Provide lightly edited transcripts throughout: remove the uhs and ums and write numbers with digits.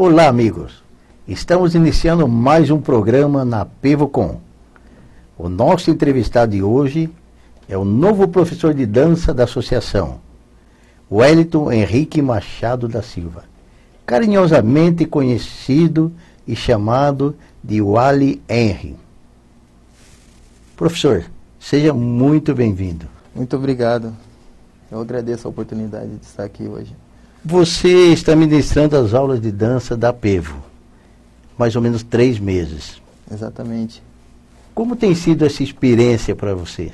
Olá, amigos. Estamos iniciando mais um programa na PevoCom. O nosso entrevistado de hoje é o novo professor de dança da associação, Wellington Henrique Machado da Silva, carinhosamente conhecido e chamado de Wally Henry. Professor, seja muito bem-vindo. Muito obrigado. Eu agradeço a oportunidade de estar aqui hoje. Você está ministrando as aulas de dança da Pevo, mais ou menos 3 meses. Exatamente. Como tem sido essa experiência para você?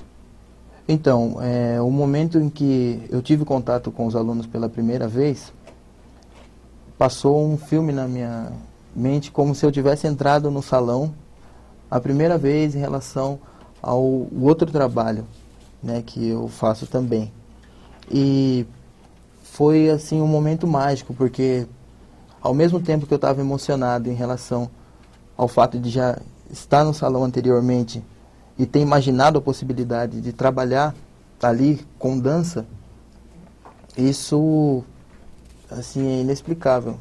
Então, o momento em que eu tive contato com os alunos pela primeira vez, passou um filme na minha mente como se eu tivesse entrado no salão a primeira vez em relação ao outro trabalho, né, que eu faço também. E foi assim um momento mágico, porque ao mesmo tempo que eu estava emocionado em relação ao fato de já estar no salão anteriormente e ter imaginado a possibilidade de trabalhar ali com dança, isso assim é inexplicável.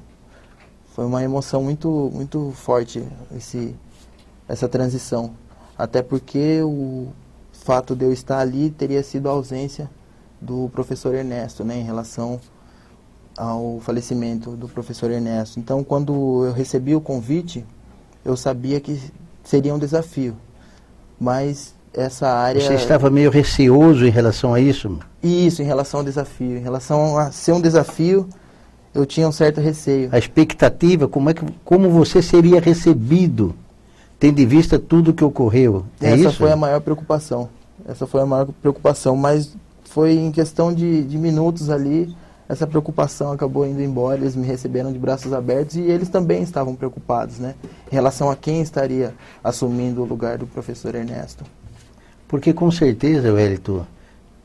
Foi uma emoção muito forte essa transição, até porque o fato de eu estar ali teria sido a ausência do professor Ernesto, né, em relação ao falecimento do professor Ernesto. Então, quando eu recebi o convite, eu sabia que seria um desafio, mas essa área... Você estava meio receoso em relação a isso? Isso, em relação ao desafio. Em relação a ser um desafio, eu tinha um certo receio. A expectativa, como você seria recebido, tendo em vista tudo que ocorreu? Essa foi a maior preocupação. Essa foi a maior preocupação, mas foi em questão de minutos ali, essa preocupação acabou indo embora, eles me receberam de braços abertos e eles também estavam preocupados, né, em relação a quem estaria assumindo o lugar do professor Ernesto. Porque com certeza, Wellington,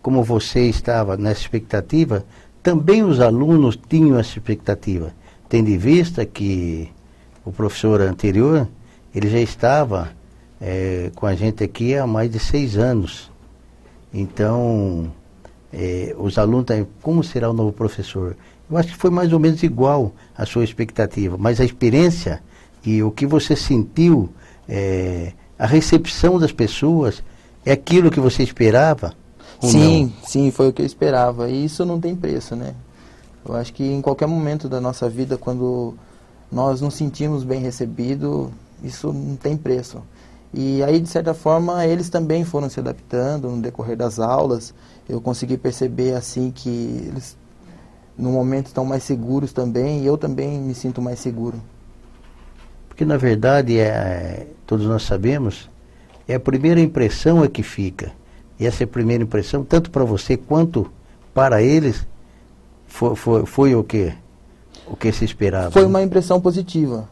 como você estava nessa expectativa, também os alunos tinham essa expectativa, tendo em vista que o professor anterior, ele já estava com a gente aqui há mais de 6 anos. Então, os alunos, como será o novo professor? Eu acho que foi mais ou menos igual a sua expectativa, mas a experiência e o que você sentiu, a recepção das pessoas, é aquilo que você esperava? Sim, foi o que eu esperava, e isso não tem preço, né? Eu acho que em qualquer momento da nossa vida, quando nós nos sentimos bem recebidos, isso não tem preço. E aí, de certa forma, eles também foram se adaptando no decorrer das aulas. Eu consegui perceber assim que eles, no momento, estão mais seguros também, e eu também me sinto mais seguro. Porque, na verdade, todos nós sabemos, é a primeira impressão que fica. E essa primeira impressão, tanto para você quanto para eles, foi o que se esperava? Foi uma impressão positiva.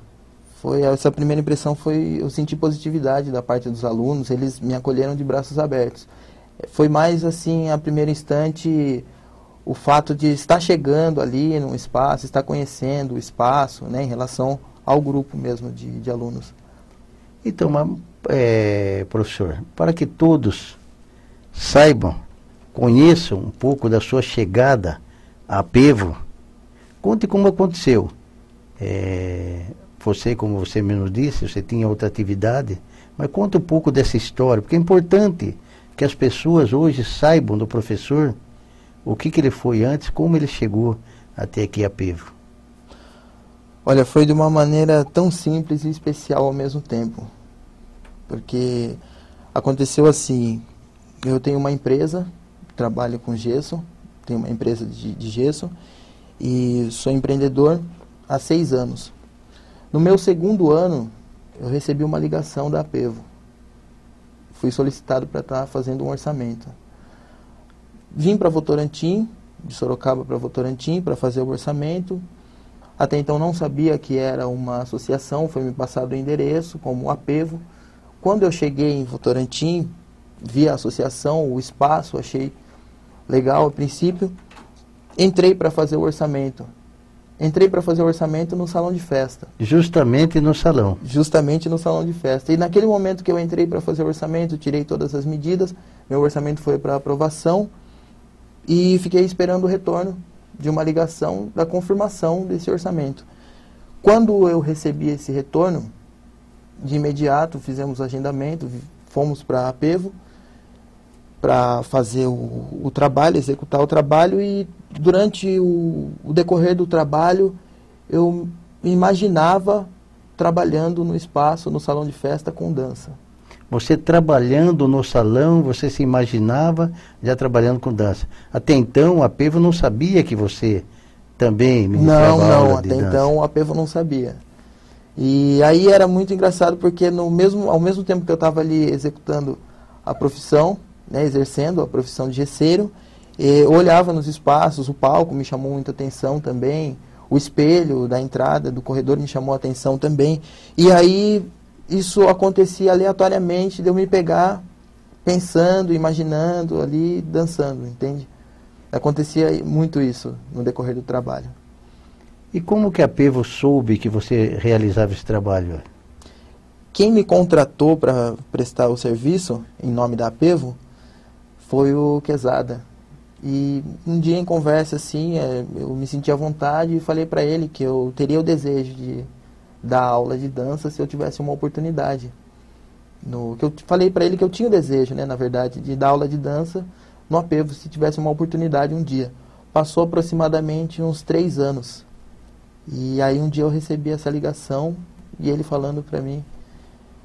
Essa primeira impressão eu senti positividade da parte dos alunos, eles me acolheram de braços abertos. Foi mais assim, a primeiro instante, o fato de estar chegando ali num espaço, estar conhecendo o espaço, né, em relação ao grupo mesmo de alunos. Então, professor, para que todos saibam, conheçam um pouco da sua chegada à Pevo, conte como aconteceu. Você, como você mesmo disse, você tinha outra atividade, mas conta um pouco dessa história, porque é importante que as pessoas hoje saibam do professor o que ele foi antes, como ele chegou até aqui a Pevo. Olha, foi de uma maneira tão simples e especial ao mesmo tempo, porque aconteceu assim, eu tenho uma empresa, trabalho com gesso, tenho uma empresa de gesso e sou empreendedor há 6 anos. No meu 2º ano, eu recebi uma ligação da Pevo. Fui solicitado para estar fazendo um orçamento. Vim para Votorantim, de Sorocaba para Votorantim, para fazer o orçamento. Até então não sabia que era uma associação, foi me passado o endereço como a Pevo. Quando eu cheguei em Votorantim, vi a associação, o espaço, achei legal a princípio. Entrei para fazer o orçamento. Entrei para fazer o orçamento no salão de festa. Justamente no salão? Justamente no salão de festa. E naquele momento que eu entrei para fazer o orçamento, tirei todas as medidas, meu orçamento foi para aprovação e fiquei esperando o retorno de uma ligação da confirmação desse orçamento. quando eu recebi esse retorno, de imediato fizemos o agendamento, fomos para a Apevo para fazer o trabalho, executar o trabalho, e durante o decorrer do trabalho eu me imaginava trabalhando no espaço, no salão de festa com dança. Você trabalhando no salão, você se imaginava já trabalhando com dança. Até então, a Apevo não sabia que você também ministrava aula de dança. Até então a Apevo não sabia. E aí era muito engraçado porque ao mesmo tempo que eu estava ali executando a profissão, né, exercendo a profissão de gesseiro, eu olhava nos espaços, o palco me chamou muita atenção também, o espelho da entrada do corredor me chamou a atenção também. E aí isso acontecia aleatoriamente de eu me pegar pensando, imaginando ali, dançando, entende? Acontecia muito isso no decorrer do trabalho. E como que a Apevo soube que você realizava esse trabalho? Quem me contratou para prestar o serviço em nome da Apevo foi o Quezada. E um dia em conversa assim, eu me senti à vontade e falei para ele que eu teria o desejo de dar aula de dança se eu tivesse uma oportunidade. Que eu falei para ele que eu tinha o desejo, né, na verdade, de dar aula de dança no Apevo se tivesse uma oportunidade um dia. Passou aproximadamente uns 3 anos. E aí um dia eu recebi essa ligação e ele falando para mim,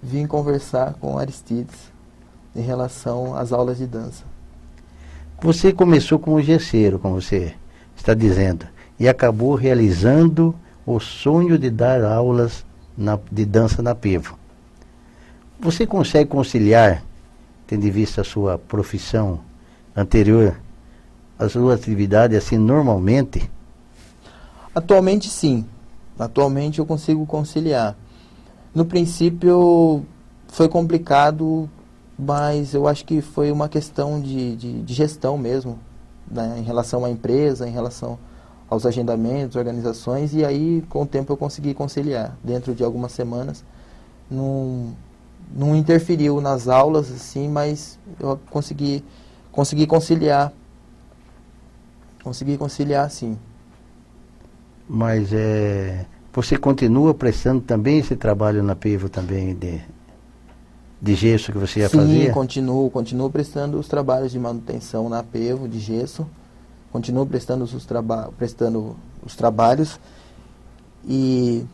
vim conversar com Aristides em relação às aulas de dança. Você começou como gesseiro, como você está dizendo, e acabou realizando o sonho de dar aulas de dança na Apevo. Você consegue conciliar, tendo em vista a sua profissão anterior, a sua atividade assim normalmente? Atualmente sim, atualmente eu consigo conciliar. No princípio foi complicado, mas eu acho que foi uma questão de gestão mesmo, né, em relação à empresa, em relação aos agendamentos, organizações, e aí com o tempo eu consegui conciliar. Dentro de algumas semanas, não interferiu nas aulas, assim, mas eu consegui conciliar. Consegui conciliar, sim. Mas você continua prestando também esse trabalho na Apevo também de gesso que você ia fazer? Sim, continuo prestando os trabalhos de manutenção na Apevo, de gesso. Continuo prestando os trabalhos e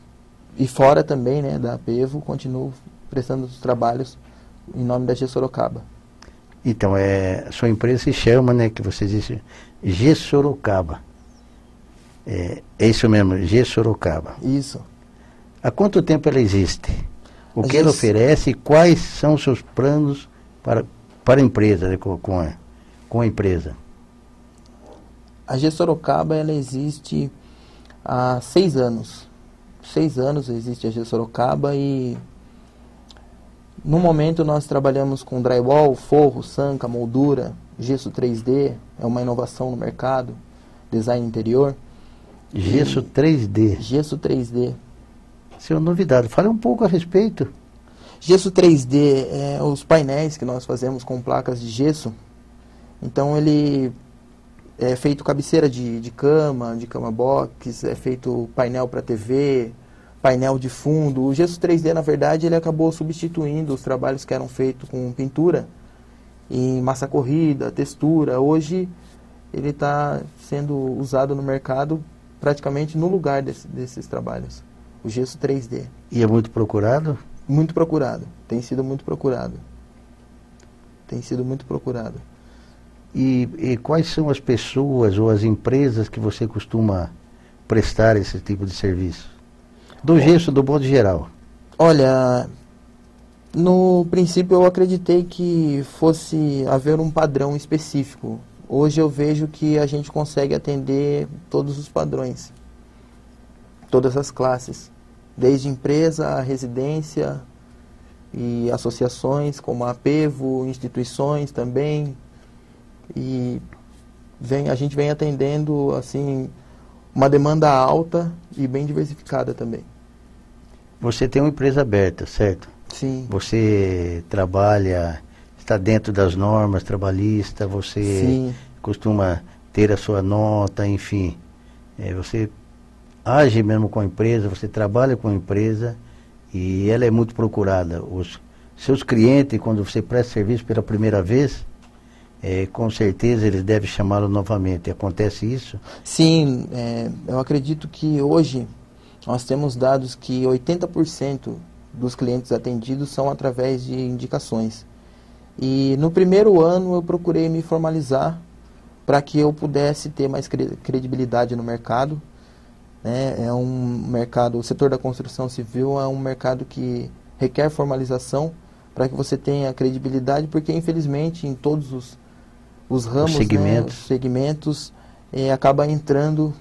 fora também, né, da Apevo, continuo prestando os trabalhos em nome da Gesso Sorocaba. Então, a sua empresa se chama, né, que você disse, Gesso Sorocaba. É isso mesmo, Gesso Sorocaba. Isso. Há quanto tempo ela existe? O que ela oferece e quais são os seus planos para a empresa, né, com a empresa? A Gesso Sorocaba, ela existe há 6 anos. 6 anos existe a Gesso Sorocaba e no momento nós trabalhamos com drywall, forro, sanca, moldura, gesso 3D, é uma inovação no mercado, design interior. Gesso 3D. Gesso 3D. Isso é uma novidade. Fale um pouco a respeito. Gesso 3D é os painéis que nós fazemos com placas de gesso. Então ele é feito cabeceira de cama box, é feito painel para TV, painel de fundo. O gesso 3D, na verdade, ele acabou substituindo os trabalhos que eram feitos com pintura em massa corrida, textura. Hoje ele está sendo usado no mercado praticamente no lugar desses trabalhos. O gesso 3D. E é muito procurado? Muito procurado. Tem sido muito procurado. Tem sido muito procurado. E quais são as pessoas ou as empresas que você costuma prestar esse tipo de serviço? Do gesso, do modo geral. Olha, no princípio eu acreditei que fosse haver um padrão específico. Hoje eu vejo que a gente consegue atender todos os padrões, todas as classes, desde empresa a residência e associações como a Apevo, instituições também. E a gente vem atendendo assim uma demanda alta e bem diversificada também. Você tem uma empresa aberta, certo? Sim. Você trabalha, está dentro das normas trabalhistas, você Sim. costuma ter a sua nota, enfim. Você age mesmo com a empresa, você trabalha com a empresa e ela é muito procurada. Os seus clientes, quando você presta serviço pela primeira vez, com certeza eles devem chamá-lo novamente. Acontece isso? Sim, eu acredito que hoje nós temos dados que 80% dos clientes atendidos são através de indicações. E no primeiro ano eu procurei me formalizar para que eu pudesse ter mais credibilidade no mercado. É um mercado, o setor da construção civil é um mercado que requer formalização para que você tenha credibilidade, porque infelizmente em todos os ramos, os segmentos acaba entrando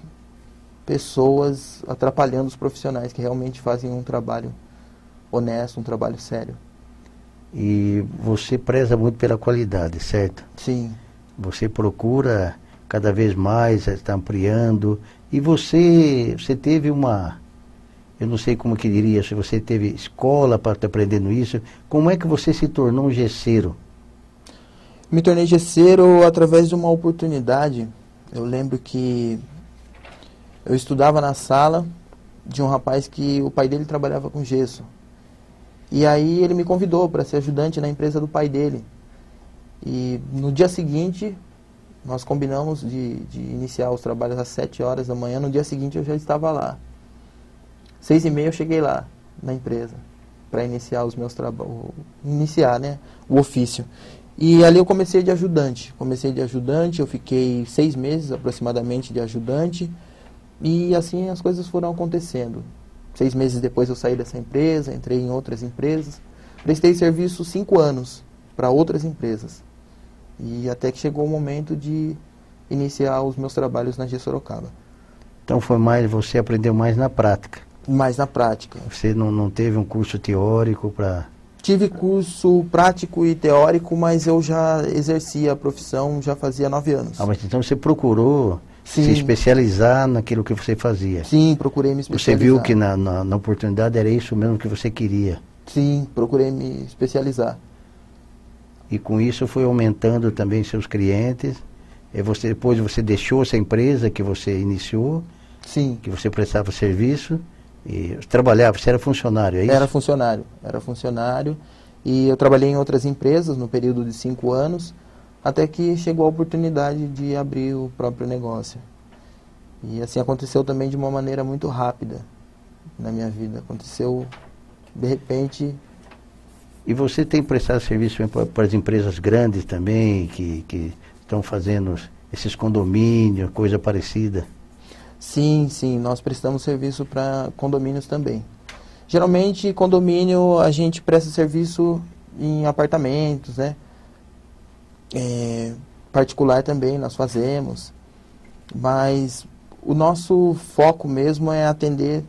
pessoas atrapalhando os profissionais que realmente fazem um trabalho honesto, um trabalho sério. E você preza muito pela qualidade, certo? Sim. Você procura cada vez mais, está ampliando. E você teve eu não sei como que diria, se você teve escola para estar aprendendo isso. Como é que você se tornou um gesseiro? Me tornei gesseiro através de uma oportunidade. Eu lembro que eu estudava na sala de um rapaz que o pai dele trabalhava com gesso. E aí ele me convidou para ser ajudante na empresa do pai dele. E no dia seguinte, nós combinamos de iniciar os trabalhos às 7 horas da manhã. No dia seguinte eu já estava lá. 6h30 eu cheguei lá na empresa para iniciar os meus trabalhos, o ofício. E ali eu comecei de ajudante. Eu fiquei 6 meses aproximadamente de ajudante. E assim as coisas foram acontecendo. 6 meses depois eu saí dessa empresa, entrei em outras empresas. Prestei serviço 5 anos para outras empresas. E até que chegou o momento de iniciar os meus trabalhos na G Sorocaba. Então você aprendeu mais na prática? Mais na prática. Você não teve um curso teórico para... Tive curso prático e teórico, mas eu já exercia a profissão, já fazia 9 anos. Mas então você procurou se especializar naquilo que você fazia? Sim, procurei me especializar. Você viu que na oportunidade era isso mesmo que você queria? Sim, procurei me especializar. E com isso foi aumentando também seus clientes. Depois você deixou essa empresa que você iniciou? Sim. Que você prestava serviço? E trabalhava, você era funcionário, é isso? Era funcionário. E eu trabalhei em outras empresas no período de 5 anos, até que chegou a oportunidade de abrir o próprio negócio. E assim aconteceu também de uma maneira muito rápida na minha vida. Aconteceu de repente. E você tem prestado serviço para as empresas grandes também, que estão fazendo esses condomínios, coisa parecida? Sim, nós prestamos serviço para condomínios também. Geralmente, condomínio, a gente presta serviço em apartamentos, particular também nós fazemos, mas o nosso foco mesmo é atender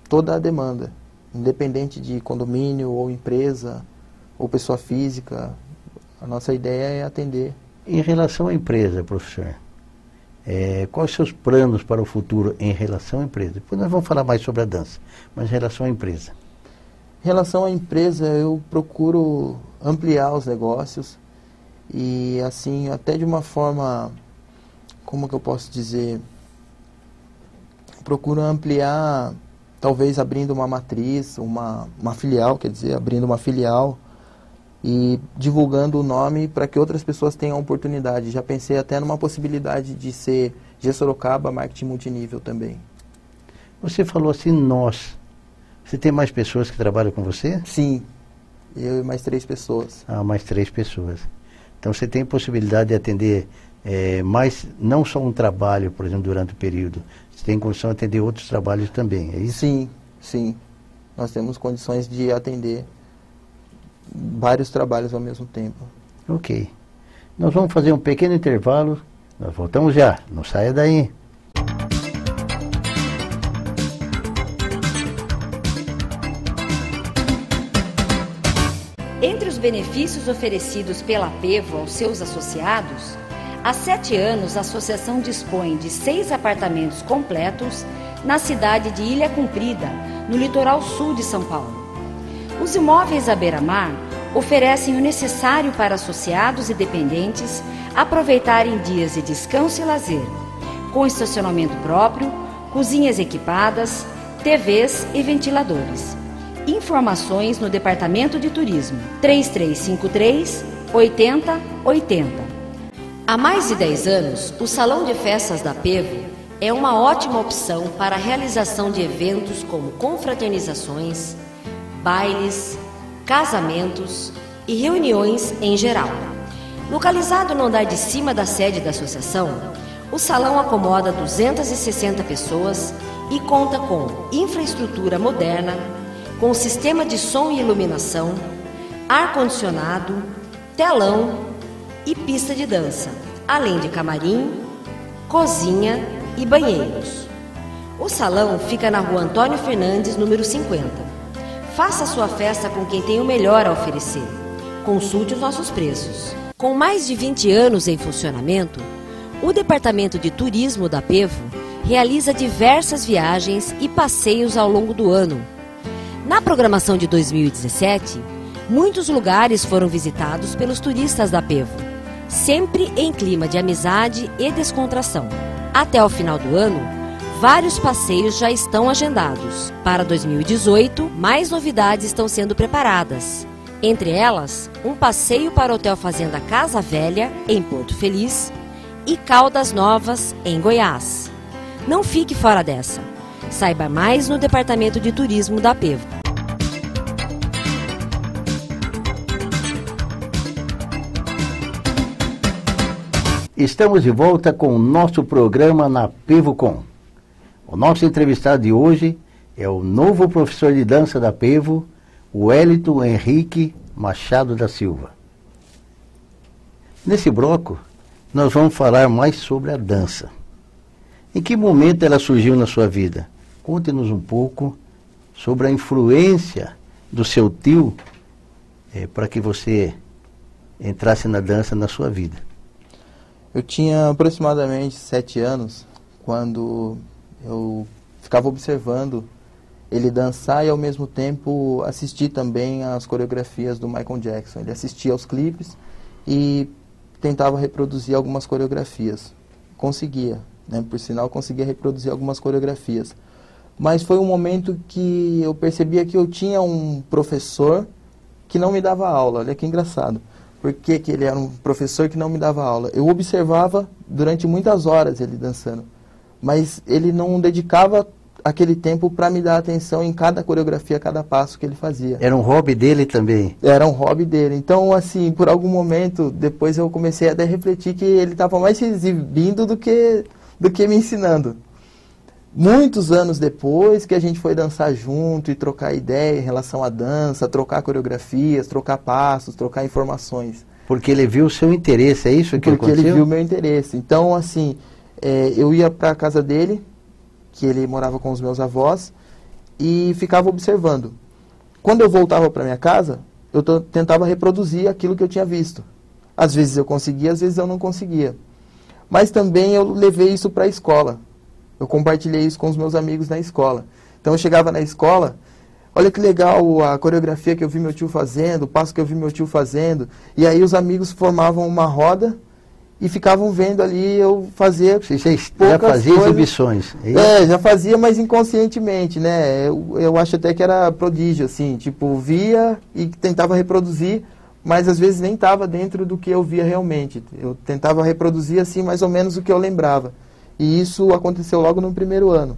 toda a demanda, independente de condomínio ou empresa ou pessoa física. A nossa ideia é atender. Em relação à empresa, professor, quais os seus planos para o futuro em relação à empresa? Depois nós vamos falar mais sobre a dança, mas em relação à empresa. Em relação à empresa, eu procuro ampliar os negócios e assim, até de uma forma, como que eu posso dizer, procuro ampliar, talvez abrindo uma matriz, uma filial, abrindo uma filial e divulgando o nome para que outras pessoas tenham oportunidade. Já pensei até numa possibilidade de ser G Sorocaba Marketing Multinível também. Você falou assim, nós. Você tem mais pessoas que trabalham com você? Sim, eu e mais 3 pessoas. Mais 3 pessoas. Então você tem possibilidade de atender mais, não só um trabalho, por exemplo, durante o período. Você tem condição de atender outros trabalhos também, é isso? Sim. Nós temos condições de atender vários trabalhos ao mesmo tempo. Ok. Nós vamos fazer um pequeno intervalo. Nós voltamos já. Não saia daí. Entre os benefícios oferecidos pela Pevo aos seus associados, há 7 anos a associação dispõe de 6 apartamentos completos na cidade de Ilha Comprida, no litoral sul de São Paulo. Os imóveis à beira-mar oferecem o necessário para associados e dependentes aproveitarem dias de descanso e lazer, com estacionamento próprio, cozinhas equipadas, TVs e ventiladores. Informações no Departamento de Turismo, 3353-8080. Há mais de 10 anos, o Salão de Festas da Pevo é uma ótima opção para a realização de eventos como confraternizações, bailes, casamentos e reuniões em geral. Localizado no andar de cima da sede da associação, o salão acomoda 260 pessoas e conta com infraestrutura moderna, com sistema de som e iluminação, ar-condicionado, telão e pista de dança, além de camarim, cozinha e banheiros. O salão fica na Rua Antônio Fernandes, número 50. Faça sua festa com quem tem o melhor a oferecer. Consulte os nossos preços. Com mais de 20 anos em funcionamento, o Departamento de Turismo da Pevo realiza diversas viagens e passeios ao longo do ano. Na programação de 2017, muitos lugares foram visitados pelos turistas da Pevo, sempre em clima de amizade e descontração. Até o final do ano, vários passeios já estão agendados. Para 2018, mais novidades estão sendo preparadas. Entre elas, um passeio para o Hotel Fazenda Casa Velha, em Porto Feliz, e Caldas Novas, em Goiás. Não fique fora dessa. Saiba mais no Departamento de Turismo da Pevo. Estamos de volta com o nosso programa na PevoCon. O nosso entrevistado de hoje é o novo professor de dança da Pevo, Wellington Henrique Machado da Silva. Nesse bloco, nós vamos falar mais sobre a dança. Em que momento ela surgiu na sua vida? Conte-nos um pouco sobre a influência do seu tio para que você entrasse na dança na sua vida. Eu tinha aproximadamente 7 anos quando eu ficava observando ele dançar e ao mesmo tempo assistir também às coreografias do Michael Jackson. Ele assistia aos clipes e tentava reproduzir algumas coreografias. Conseguia, né? Por sinal, conseguia reproduzir algumas coreografias. Mas foi um momento que eu percebia que eu tinha um professor que não me dava aula. Olha que engraçado. Por que que ele era um professor que não me dava aula? Eu observava durante muitas horas ele dançando, mas ele não dedicava aquele tempo para me dar atenção em cada coreografia, cada passo que ele fazia. Era um hobby dele também? Era um hobby dele. Então, assim, por algum momento, depois eu comecei até a refletir que ele estava mais se exibindo do que me ensinando. Muitos anos depois que a gente foi dançar junto e trocar ideia em relação à dança, trocar coreografias, trocar passos, trocar informações. Porque ele viu o seu interesse, é isso que aconteceu? Porque ele viu o meu interesse. Então, assim, eu ia para a casa dele, que ele morava com os meus avós, e ficava observando. Quando eu voltava para minha casa, eu tentava reproduzir aquilo que eu tinha visto. Às vezes eu conseguia, às vezes eu não conseguia. Mas também eu levei isso para a escola. Eu compartilhei isso com os meus amigos na escola. Então eu chegava na escola, olha que legal a coreografia que eu vi meu tio fazendo, o passo que eu vi meu tio fazendo. E aí os amigos formavam uma roda e ficavam vendo ali eu fazer. Você já fazia exibições? Já fazia, mas inconscientemente, né? Eu acho até que era prodígio, assim, tipo, via e tentava reproduzir, mas às vezes nem estava dentro do que eu via realmente. Eu tentava reproduzir, assim, mais ou menos o que eu lembrava. E isso aconteceu logo no primeiro ano.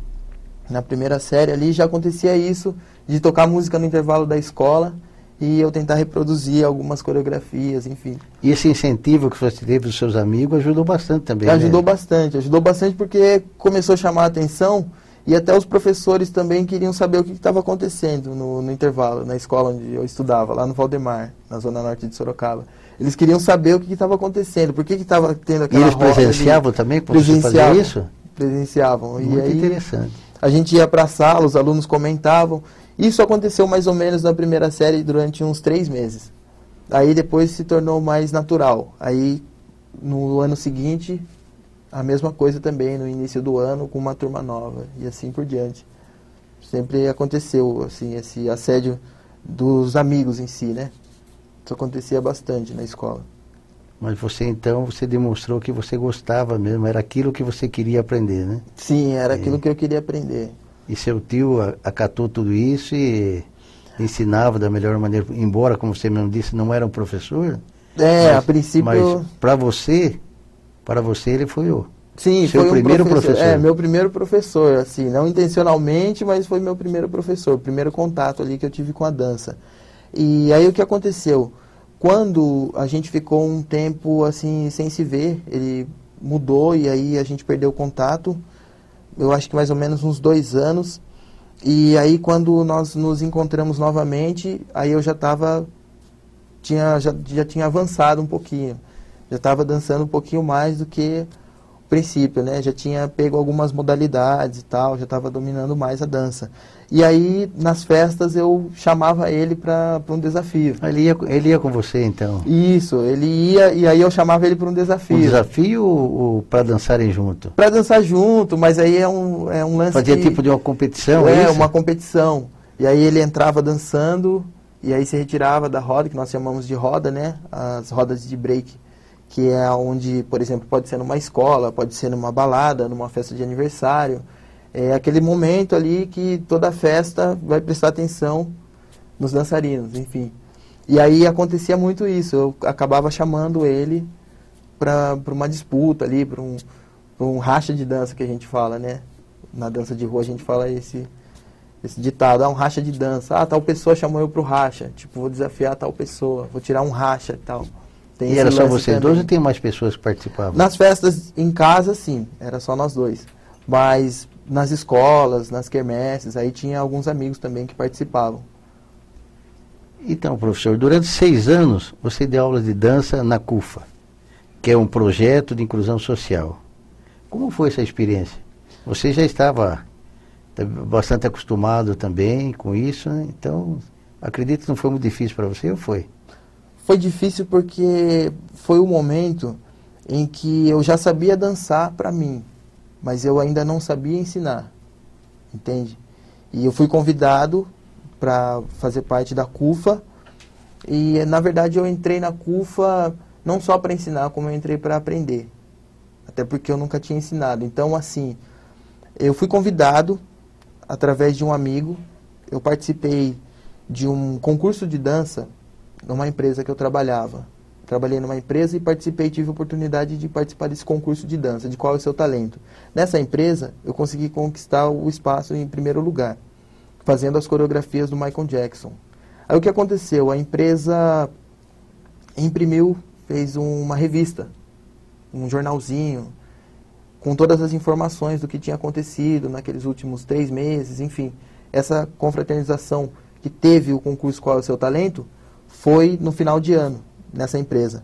Na primeira série ali já acontecia isso, de tocar música no intervalo da escola e eu tentar reproduzir algumas coreografias, enfim. E esse incentivo que você teve dos seus amigos ajudou bastante também, ajudou bastante porque começou a chamar a atenção e até os professores também queriam saber o que estava acontecendo no intervalo, na escola onde eu estudava, lá no Valdemar, na zona norte de Sorocaba. Eles queriam saber o que estava acontecendo, por que estava tendo aquela roda. E eles presenciavam também quando você fazia isso? Presenciavam. Muito e aí, interessante. A gente ia para a sala, os alunos comentavam. Isso aconteceu mais ou menos na primeira série durante uns 3 meses. Aí depois se tornou mais natural. Aí no ano seguinte, a mesma coisa também, no início do ano, com uma turma nova e assim por diante. Sempre aconteceu assim, esse assédio dos amigos em si, né? Isso acontecia bastante na escola. Mas você então, você demonstrou que você gostava mesmo, era aquilo que você queria aprender, né? Sim, era aquilo que eu queria aprender. E seu tio acatou tudo isso e ensinava da melhor maneira, embora, como você mesmo disse, não era um professor. A princípio... Mas para você ele foi o Sim, seu foi primeiro professor. Meu primeiro professor, assim, não intencionalmente, mas foi meu primeiro professor, o primeiro contato ali que eu tive com a dança. E aí o que aconteceu? Quando a gente ficou um tempo assim sem se ver, ele mudou e aí a gente perdeu o contato, eu acho que mais ou menos uns 2 anos. E aí quando nós nos encontramos novamente, aí eu já tinha avançado um pouquinho, já estava dançando um pouquinho mais do que o princípio, né? Já tinha pego algumas modalidades e tal, já estava dominando mais a dança. E aí, nas festas, eu chamava ele para um desafio. Ele ia com você, então? Isso, ele ia, e aí eu chamava ele para um desafio. Um desafio ou para dançarem junto? Para dançar junto, mas aí é um lance Fazia tipo de uma competição, é isso? uma competição. E aí ele entrava dançando, e aí se retirava da roda, que nós chamamos de roda, né? As rodas de break, que é onde, por exemplo, pode ser numa escola, pode ser numa balada, numa festa de aniversário. É aquele momento ali que toda a festa vai prestar atenção nos dançarinos, enfim. E aí acontecia muito isso, eu acabava chamando ele para uma disputa ali, para um racha de dança que a gente fala, né? Na dança de rua a gente fala esse ditado, um racha de dança. Tal pessoa chamou eu pro racha, tipo, vou desafiar tal pessoa, vou tirar um racha e tal. Tem e era só vocês também. dois ou tem mais pessoas que participavam? Nas festas em casa, sim, era só nós dois. Mas nas escolas, nas quermesses, aí tinha alguns amigos também que participavam. Então, professor, durante 6 anos você deu aula de dança na CUFA, que é um projeto de inclusão social. Como foi essa experiência? Você já estava bastante acostumado também com isso, né? Então acredito que não foi muito difícil para você, ou foi? Foi difícil porque foi o momento em que eu já sabia dançar para mim, mas eu ainda não sabia ensinar, entende? E eu fui convidado para fazer parte da CUFA, e na verdade eu entrei na CUFA não só para ensinar, como eu entrei para aprender, até porque eu nunca tinha ensinado. Então, assim, eu fui convidado através de um amigo, eu participei de um concurso de dança numa empresa que eu trabalhava. Trabalhei numa empresa e participei, tive a oportunidade de participar desse concurso de dança, de qual é o seu talento. Nessa empresa, eu consegui conquistar o espaço em primeiro lugar, fazendo as coreografias do Michael Jackson. Aí o que aconteceu? A empresa imprimiu, fez uma revista, um jornalzinho, com todas as informações do que tinha acontecido naqueles últimos 3 meses, enfim. Essa confraternização que teve o concurso Qual é o Seu Talento foi no final de ano, nessa empresa.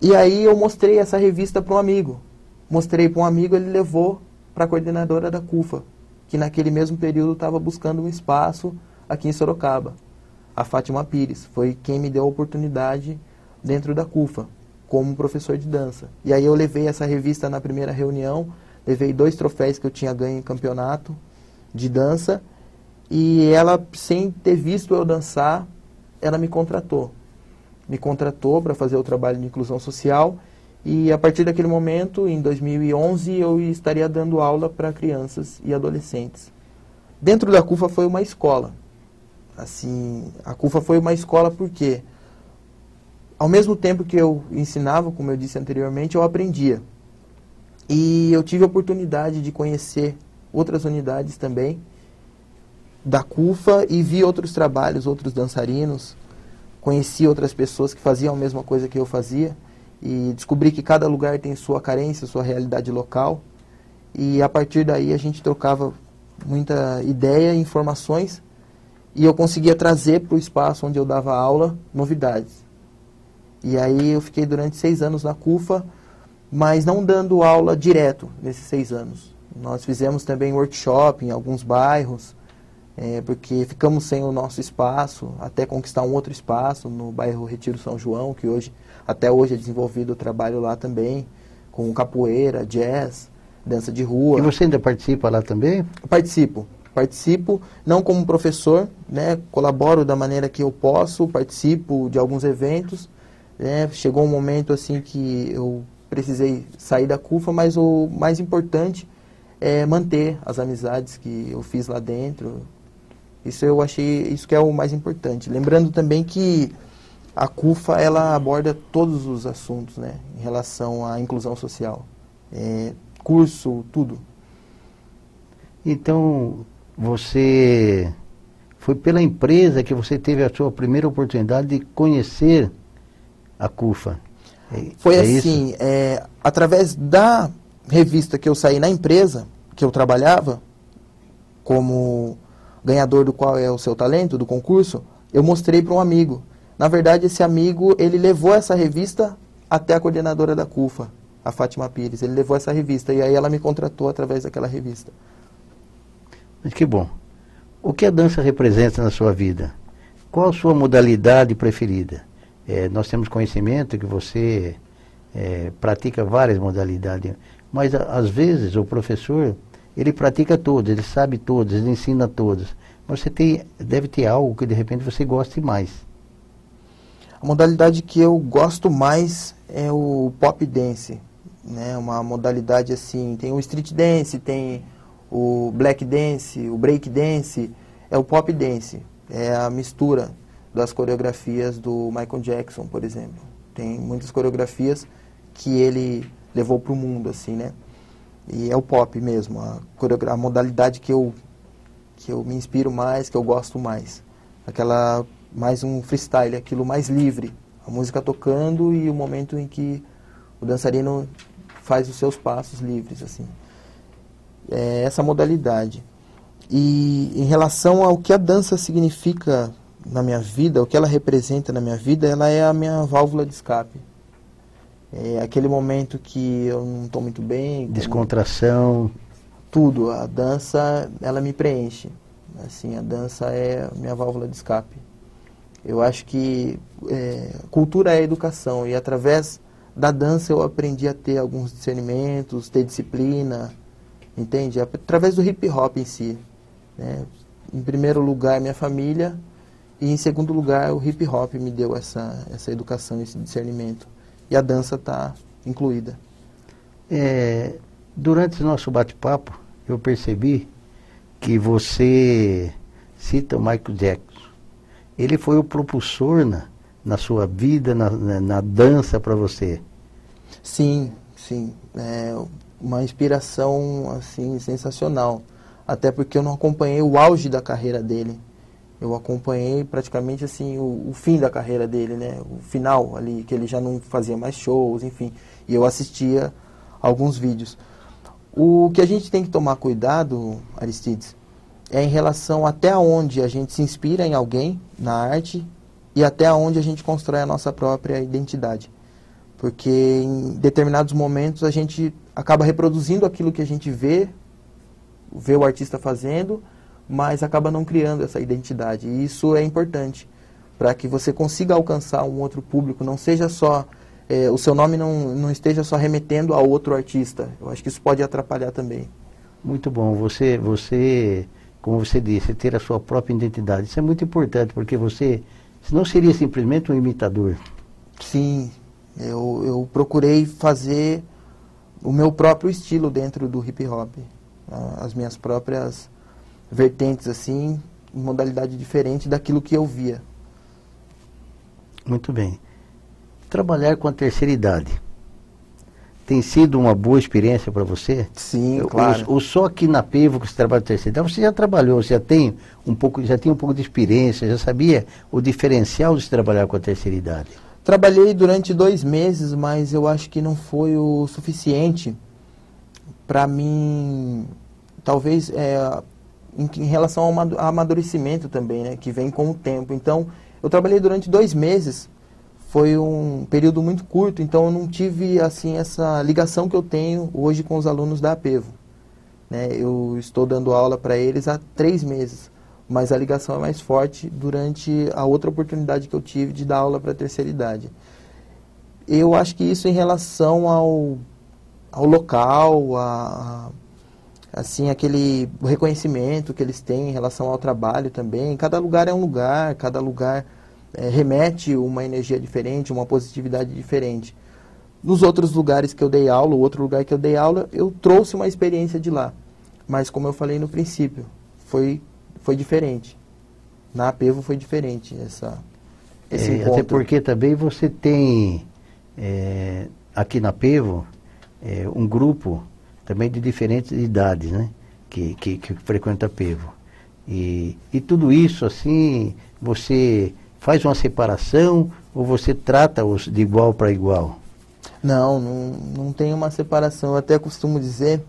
E aí eu mostrei essa revista para um amigo. Mostrei para um amigo, ele levou para a coordenadora da CUFA, que naquele mesmo período estava buscando um espaço aqui em Sorocaba. A Fátima Pires foi quem me deu a oportunidade dentro da CUFA, como professor de dança. E aí eu levei essa revista na primeira reunião, levei 2 troféus que eu tinha ganho em campeonato de dança, e ela, sem ter visto eu dançar, ela me contratou. Me contratou para fazer o trabalho de inclusão social, e a partir daquele momento, em 2011, eu estaria dando aula para crianças e adolescentes. Dentro da CUFA foi uma escola. Assim, a CUFA foi uma escola porque, ao mesmo tempo que eu ensinava, como eu disse anteriormente, eu aprendia. E eu tive a oportunidade de conhecer outras unidades também da CUFA e vi outros trabalhos, outros dançarinos, conheci outras pessoas que faziam a mesma coisa que eu fazia e descobri que cada lugar tem sua carência, sua realidade local, e a partir daí a gente trocava muita ideia, informações, e eu conseguia trazer para o espaço onde eu dava aula novidades. E aí eu fiquei durante 6 anos na CUFA, mas não dando aula direto nesses 6 anos. Nós fizemos também workshop em alguns bairros, porque ficamos sem o nosso espaço, até conquistar um outro espaço no bairro Retiro São João, que até hoje é desenvolvido o trabalho lá também, com capoeira, jazz, dança de rua. E você ainda participa lá também? Participo, não como professor, né, colaboro da maneira que eu posso, participo de alguns eventos, Chegou um momento assim que eu precisei sair da CUFA, mas o mais importante é manter as amizades que eu fiz lá dentro. Isso eu achei, isso que é o mais importante. Lembrando também que a CUFA, ela aborda todos os assuntos, né, em relação à inclusão social. Curso, tudo. Então, você foi pela empresa que você teve a sua primeira oportunidade de conhecer a CUFA. Foi assim, através da revista que eu saí na empresa, que eu trabalhava, como ganhador do Qual é o Seu Talento, do concurso, eu mostrei para um amigo. Na verdade, esse amigo, ele levou essa revista até a coordenadora da CUFA, a Fátima Pires. Ele levou essa revista e aí ela me contratou através daquela revista. Mas que bom. O que a dança representa na sua vida? Qual a sua modalidade preferida? Nós temos conhecimento que você pratica várias modalidades, mas às vezes o professor, ele pratica todas, ele sabe todas, ele ensina todas. Mas você deve ter algo que de repente você goste mais. A modalidade que eu gosto mais é o pop dance, né? Uma modalidade assim, tem o street dance, tem o black dance, o break dance, é o pop dance, é a mistura das coreografias do Michael Jackson, por exemplo. Tem muitas coreografias que ele levou para o mundo, assim, né? E é o pop mesmo, a modalidade que eu me inspiro mais, que eu gosto mais. Aquela, mais um freestyle, aquilo mais livre. A música tocando e o momento em que o dançarino faz os seus passos livres, assim. É essa modalidade. E em relação ao que a dança significa na minha vida, o que ela representa na minha vida, ela é a minha válvula de escape. É aquele momento que eu não estou muito bem. Descontração. Tudo. A dança, ela me preenche. Assim, a dança é a minha válvula de escape. Eu acho que cultura é educação e através da dança eu aprendi a ter alguns discernimentos, ter disciplina, entende? Através do hip hop em si, né? Em primeiro lugar, minha família, e em segundo lugar, o hip hop me deu essa educação, esse discernimento. E a dança está incluída. Durante o nosso bate-papo, eu percebi que você cita o Michael Jackson. Ele foi o propulsor na sua vida, na dança para você. Sim, sim. É uma inspiração assim, sensacional. Até porque eu não acompanhei o auge da carreira dele. Eu acompanhei praticamente assim, o fim da carreira dele, né? O final ali, que ele já não fazia mais shows, enfim. E eu assistia alguns vídeos. O que a gente tem que tomar cuidado, Aristides, é em relação até onde a gente se inspira em alguém, na arte, e até onde a gente constrói a nossa própria identidade. Porque em determinados momentos a gente acaba reproduzindo aquilo que a gente vê o artista fazendo, mas acaba não criando essa identidade. E isso é importante para que você consiga alcançar um outro público, não seja só, o seu nome não esteja só remetendo a outro artista. Eu acho que isso pode atrapalhar também. Muito bom. Você, como você disse, ter a sua própria identidade. Isso é muito importante, porque você, senão seria simplesmente um imitador. Sim, eu procurei fazer o meu próprio estilo dentro do hip hop. As minhas próprias vertentes, assim, em modalidade diferente daquilo que eu via. Muito bem. Trabalhar com a terceira idade tem sido uma boa experiência para você? Sim, claro. Ou só aqui na Pevo que você trabalha com a terceira idade, você já trabalhou, já tem um pouco de experiência, já sabia o diferencial de se trabalhar com a terceira idade? Trabalhei durante 2 meses, mas eu acho que não foi o suficiente para mim, talvez em relação ao amadurecimento também, né, que vem com o tempo. Então, eu trabalhei durante 2 meses, foi um período muito curto, então eu não tive assim essa ligação que eu tenho hoje com os alunos da Apevo, né? Eu estou dando aula para eles há 3 meses, mas a ligação é mais forte durante a outra oportunidade que eu tive de dar aula para a terceira idade. Eu acho que isso em relação ao local, assim, o reconhecimento que eles têm em relação ao trabalho também. Cada lugar é um lugar, cada lugar remete uma energia diferente, uma positividade diferente. Nos outros lugares que eu dei aula, o outro lugar que eu dei aula, eu trouxe uma experiência de lá. Mas como eu falei no princípio, foi diferente. Na Apevo foi diferente esse encontro. Até porque também você tem aqui na Apevo um grupo também de diferentes idades, né? Que frequenta a Apevo. E tudo isso, assim, você faz uma separação ou você trata-os de igual para igual? Não tem uma separação. Eu até costumo dizer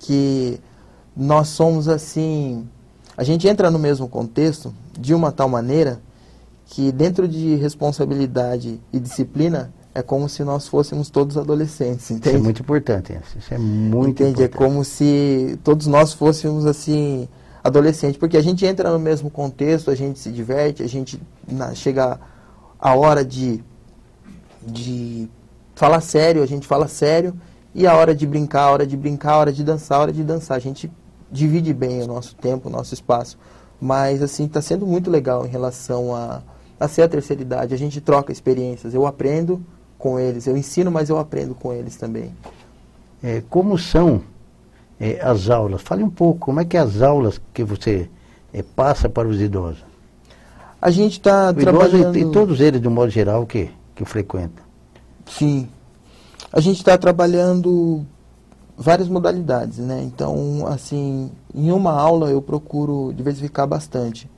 que nós somos assim, a gente entra no mesmo contexto de uma tal maneira que dentro de responsabilidade e disciplina é como se nós fôssemos todos adolescentes, entende? Isso é muito importante, isso é muito entende? importante. É como se todos nós fôssemos assim adolescentes, porque a gente entra no mesmo contexto, a gente se diverte, a gente chega a hora de falar sério, a gente fala sério, e a hora de brincar, a hora de brincar, a hora de dançar, a hora de dançar. A gente divide bem o nosso tempo, o nosso espaço. Mas, assim, está sendo muito legal em relação a ser a terceira idade. A gente troca experiências. Eu aprendo com eles, eu ensino, mas eu aprendo com eles também. Como são as aulas? Fale um pouco, como é que é as aulas que você passa para os idosos? A gente está trabalhando... E todos eles, de um modo geral, que frequentam? Sim. A gente está trabalhando várias modalidades, né? Então, assim, em uma aula eu procuro diversificar bastante.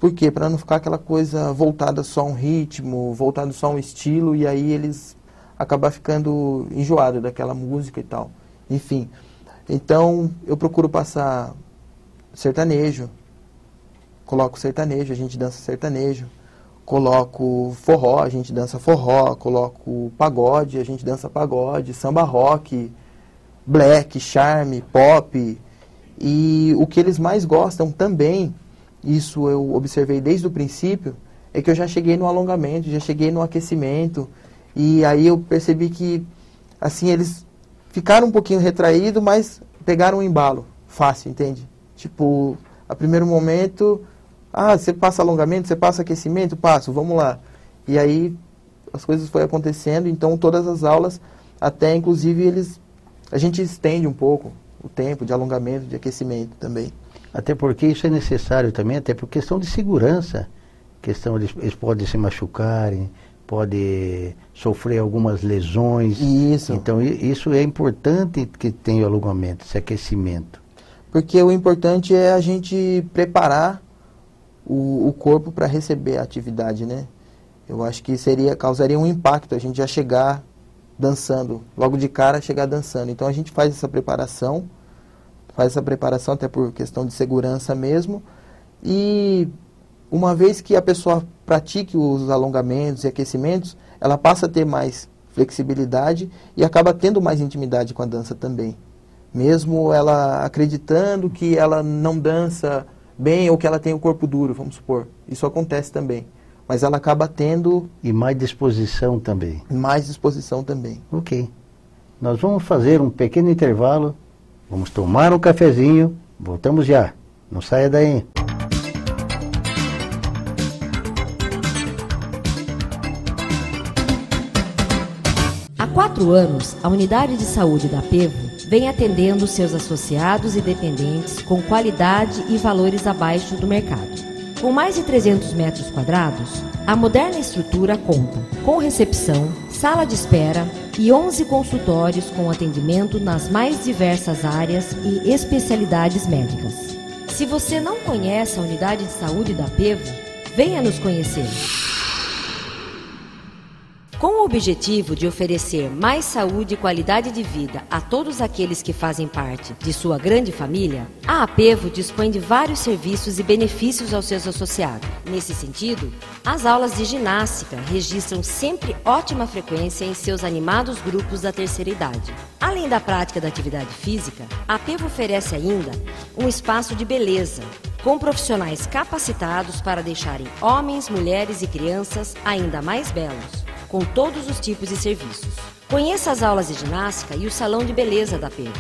Por quê? Para não ficar aquela coisa voltada só a um ritmo, voltada só a um estilo, e aí eles acabam ficando enjoados daquela música e tal. Enfim. Então, eu procuro passar sertanejo. Coloco sertanejo, a gente dança sertanejo. Coloco forró, a gente dança forró, coloco pagode, a gente dança pagode, samba rock, black, charme, pop. E o que eles mais gostam também, isso eu observei desde o princípio, é que eu já cheguei no alongamento, já cheguei no aquecimento, e aí eu percebi que, assim, eles ficaram um pouquinho retraídos, mas pegaram um embalo fácil, entende? Tipo, a primeiro momento... você passa alongamento, você passa aquecimento? Passo, vamos lá. E aí as coisas foram acontecendo, então todas as aulas, até inclusive a gente estende um pouco o tempo de alongamento, de aquecimento também. Até porque isso é necessário também, até por questão de segurança. Eles podem se machucarem, podem sofrer algumas lesões. Isso. Então isso é importante que tenha o alongamento, esse aquecimento. Porque o importante é a gente preparar o corpo para receber a atividade, né? Eu acho que causaria um impacto a gente já chegar dançando, logo de cara chegar dançando. Então a gente faz essa preparação até por questão de segurança mesmo, e uma vez que a pessoa pratique os alongamentos e aquecimentos, ela passa a ter mais flexibilidade e acaba tendo mais intimidade com a dança também. Mesmo ela acreditando que ela não dança bem ou que ela tem o corpo duro, vamos supor. Isso acontece também. Mas ela acaba tendo... E mais disposição também. Mais disposição também. Ok. Nós vamos fazer um pequeno intervalo. Vamos tomar um cafezinho. Voltamos já. Não saia daí. Há 4 anos, a Unidade de Saúde da Apevo vem atendendo seus associados e dependentes com qualidade e valores abaixo do mercado. Com mais de 300 metros quadrados, a moderna estrutura conta com recepção, sala de espera e 11 consultórios com atendimento nas mais diversas áreas e especialidades médicas. Se você não conhece a Unidade de Saúde da Apevo, venha nos conhecer. Com o objetivo de oferecer mais saúde e qualidade de vida a todos aqueles que fazem parte de sua grande família, a Apevo dispõe de vários serviços e benefícios aos seus associados. Nesse sentido, as aulas de ginástica registram sempre ótima frequência em seus animados grupos da terceira idade. Além da prática da atividade física, a Apevo oferece ainda um espaço de beleza, com profissionais capacitados para deixarem homens, mulheres e crianças ainda mais belos, com todos os tipos de serviços. Conheça as aulas de ginástica e o salão de beleza da Apevo.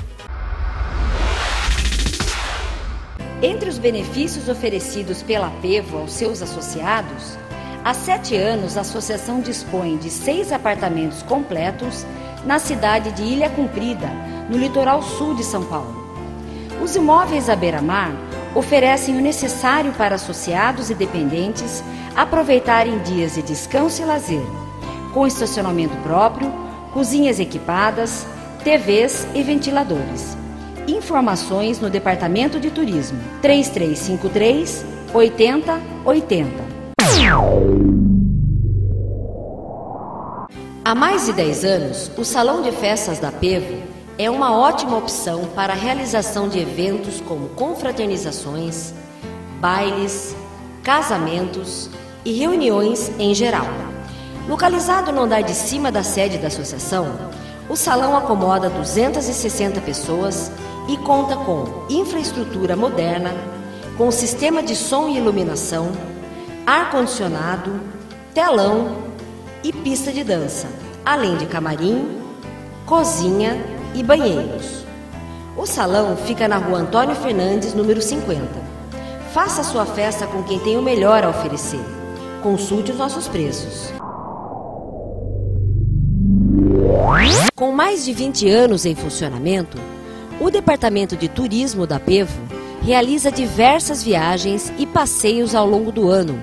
Entre os benefícios oferecidos pela Apevo aos seus associados, Há 7 anos, a associação dispõe de 6 apartamentos completos na cidade de Ilha Cumprida, no litoral sul de São Paulo. Os imóveis à beira-mar oferecem o necessário para associados e dependentes aproveitarem dias de descanso e lazer, com estacionamento próprio, cozinhas equipadas, TVs e ventiladores. Informações no Departamento de Turismo, 3353-8080. Há mais de 10 anos, o Salão de Festas da Pevo é uma ótima opção para a realização de eventos como confraternizações, bailes, casamentos e reuniões em geral. Localizado no andar de cima da sede da associação, o salão acomoda 260 pessoas e conta com infraestrutura moderna, com sistema de som e iluminação, ar-condicionado, telão e pista de dança, além de camarim, cozinha e banheiros. O salão fica na rua Antônio Fernandes, número 50. Faça sua festa com quem tem o melhor a oferecer. Consulte os nossos preços. Com mais de 20 anos em funcionamento, o Departamento de Turismo da Pevo realiza diversas viagens e passeios ao longo do ano.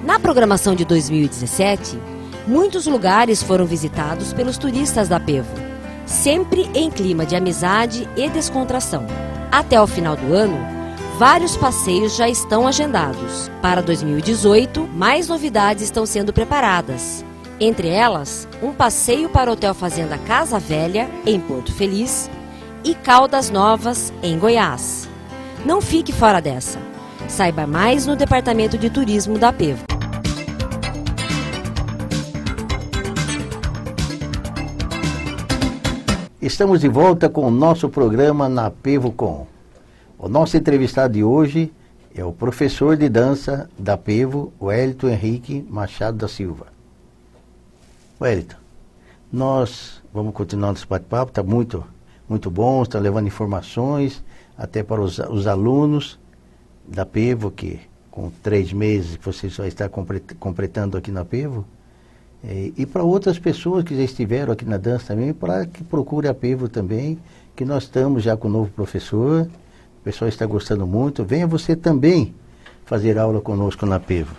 Na programação de 2017, muitos lugares foram visitados pelos turistas da Pevo, sempre em clima de amizade e descontração. Até o final do ano, vários passeios já estão agendados. Para 2018, mais novidades estão sendo preparadas. Entre elas, um passeio para o Hotel Fazenda Casa Velha, em Porto Feliz, e Caldas Novas, em Goiás. Não fique fora dessa. Saiba mais no Departamento de Turismo da Pevo. Estamos de volta com o nosso programa Na Pevo Com. O nosso entrevistado de hoje é o professor de dança da Pevo, Wellington Henrique Machado da Silva. Wellington, nós vamos continuar nosso bate-papo, está muito bom, está levando informações até para os alunos da Pevo, que com 3 meses que você só está completando aqui na Pevo, e para outras pessoas que já estiveram aqui na dança também, para que procure a Pevo também, que nós estamos já com um novo professor, o pessoal está gostando muito, venha você também fazer aula conosco na Pevo.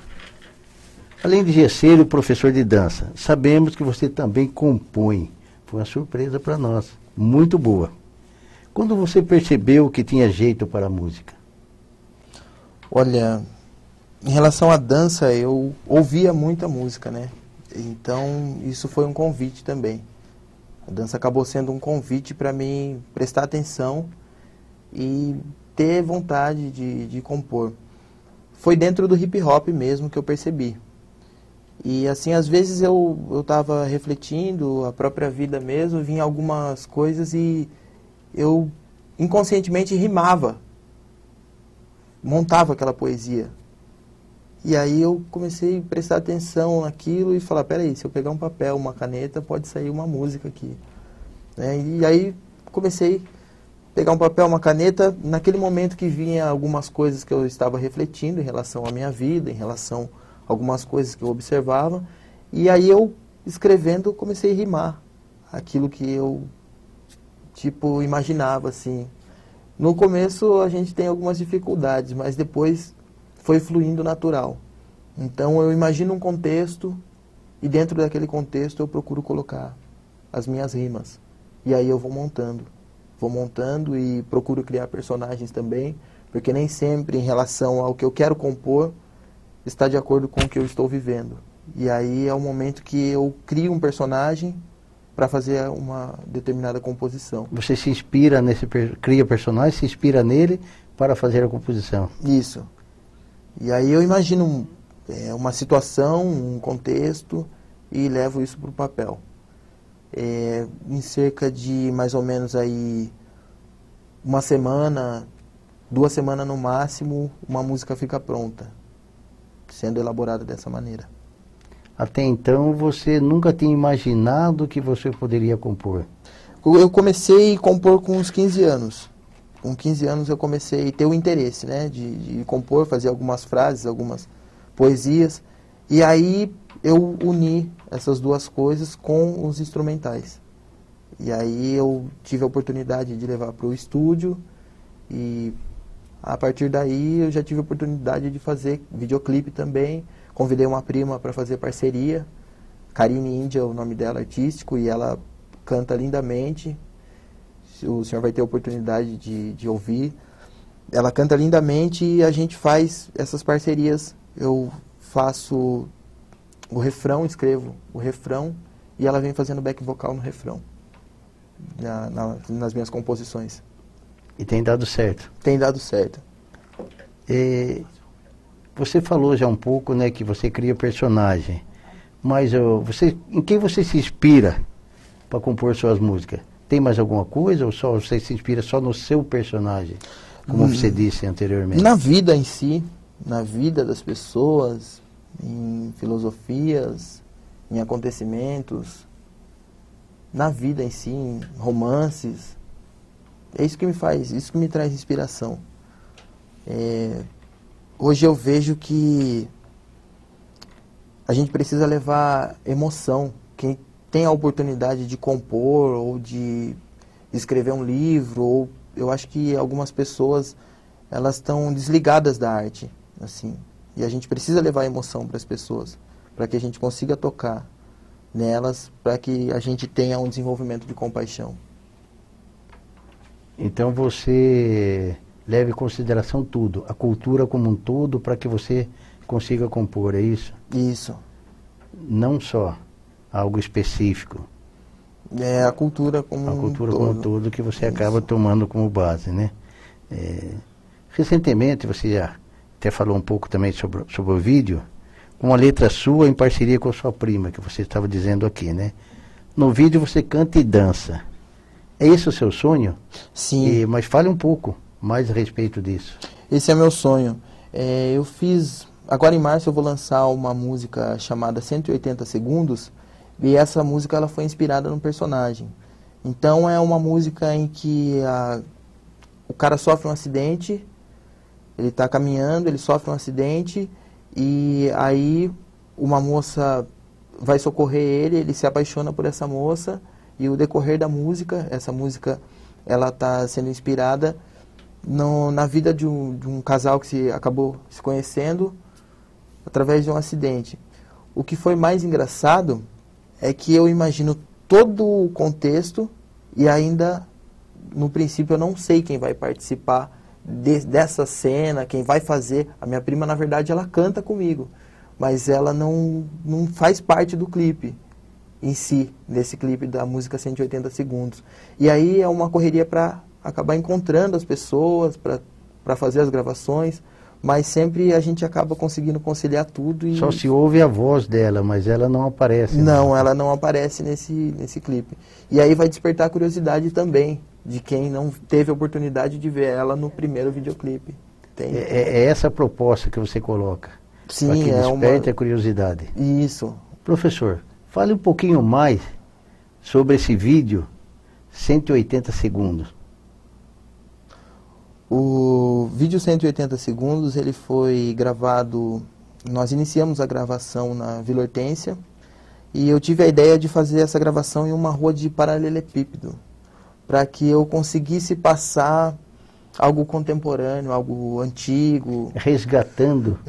Além de ser o professor de dança, sabemos que você também compõe. Foi uma surpresa para nós, muito boa. Quando você percebeu que tinha jeito para a música? Olha, em relação à dança, eu ouvia muita música, né? Então, isso foi um convite também. A dança acabou sendo um convite para mim prestar atenção e ter vontade de compor. Foi dentro do hip hop mesmo que eu percebi. E assim, às vezes eu estava refletindo a própria vida mesmo, vinha algumas coisas e eu inconscientemente rimava, montava aquela poesia. E aí eu comecei a prestar atenção naquilo e falar, peraí, se eu pegar um papel, uma caneta, pode sair uma música aqui. Né? E aí comecei a pegar um papel, uma caneta, naquele momento que vinha algumas coisas que eu estava refletindo em relação à minha vida, em relação a algumas coisas que eu observava, e aí eu, escrevendo, comecei a rimar aquilo que eu, imaginava, assim. No começo a gente tem algumas dificuldades, mas depois foi fluindo natural. Então eu imagino um contexto e dentro daquele contexto eu procuro colocar as minhas rimas. E aí eu vou montando e procuro criar personagens também, porque nem sempre em relação ao que eu quero compor está de acordo com o que eu estou vivendo. E aí é o momento que eu crio um personagem para fazer uma determinada composição. Você se inspira cria personagem, se inspira nele para fazer a composição. Isso. E aí eu imagino uma situação, um contexto e levo isso para o papel. Em cerca de mais ou menos aí 1 semana, 2 semanas no máximo, uma música fica pronta, sendo elaborada dessa maneira. Até então você nunca tinha imaginado que você poderia compor? Eu comecei a compor com uns 15 anos. Com 15 anos eu comecei a ter o interesse, né, de compor, fazer algumas frases, algumas poesias. E aí eu uni essas duas coisas com os instrumentais. E aí eu tive a oportunidade de levar para o estúdio e a partir daí eu já tive a oportunidade de fazer videoclipe também. Convidei uma prima para fazer parceria, Karine Índia é o nome dela artístico, e ela canta lindamente. O senhor vai ter a oportunidade de ouvir. Ela canta lindamente e a gente faz essas parcerias. Eu faço o refrão, escrevo o refrão e ela vem fazendo back vocal no refrão, nas minhas composições. E tem dado certo? Tem dado certo. Você falou já um pouco, né, que você cria personagem, mas em quem você se inspira para compor suas músicas? Tem mais alguma coisa ou só você se inspira só no seu personagem, como você disse anteriormente? Na vida em si, na vida das pessoas, em filosofias, em acontecimentos, na vida em si, em romances. É isso que me faz, isso que me traz inspiração. Hoje eu vejo que a gente precisa levar emoção. Quem tem a oportunidade de compor ou de escrever um livro, ou eu acho que algumas pessoas elas estão desligadas da arte, assim. E a gente precisa levar emoção para as pessoas, para que a gente consiga tocar nelas, para que a gente tenha um desenvolvimento de compaixão. Então você leva em consideração tudo, a cultura como um todo, para que você consiga compor, é isso? Isso. Não só algo específico. É a cultura como um todo que você acaba tomando como base, né? Recentemente você já até falou um pouco também sobre o vídeo, com uma letra sua em parceria com a sua prima, que você estava dizendo aqui, né? No vídeo você canta e dança. É esse o seu sonho? Sim. Mas fale um pouco mais a respeito disso. Esse é meu sonho. Eu fiz... Agora em março eu vou lançar uma música chamada 180 Segundos, e essa música ela foi inspirada num personagem. Então é uma música em que o cara sofre um acidente, ele está caminhando, ele sofre um acidente, e aí uma moça vai socorrer ele se apaixona por essa moça, e o decorrer da música, essa música ela está sendo inspirada na vida de um casal que acabou se conhecendo através de um acidente. O que foi mais engraçado é que eu imagino todo o contexto e ainda, no princípio, eu não sei quem vai participar dessa cena, quem vai fazer. A minha prima, na verdade, ela canta comigo, mas ela não faz parte do clipe em si, nesse clipe da música 180 Segundos. E aí é uma correria para acabar encontrando as pessoas, para fazer as gravações, mas sempre a gente acaba conseguindo conciliar tudo. Só se ouve a voz dela, mas ela não aparece. Não, ela não aparece nesse clipe. E aí vai despertar a curiosidade também de quem não teve a oportunidade de ver ela no primeiro videoclipe. É essa a proposta que você coloca? Sim, para que desperte a curiosidade. Isso. Professor, fale um pouquinho mais sobre esse vídeo 180 segundos. O vídeo 180 segundos, ele foi gravado, nós iniciamos a gravação na Vila Hortência, e eu tive a ideia de fazer essa gravação em uma rua de paralelepípedo, para que eu conseguisse passar algo contemporâneo, algo antigo. Resgatando,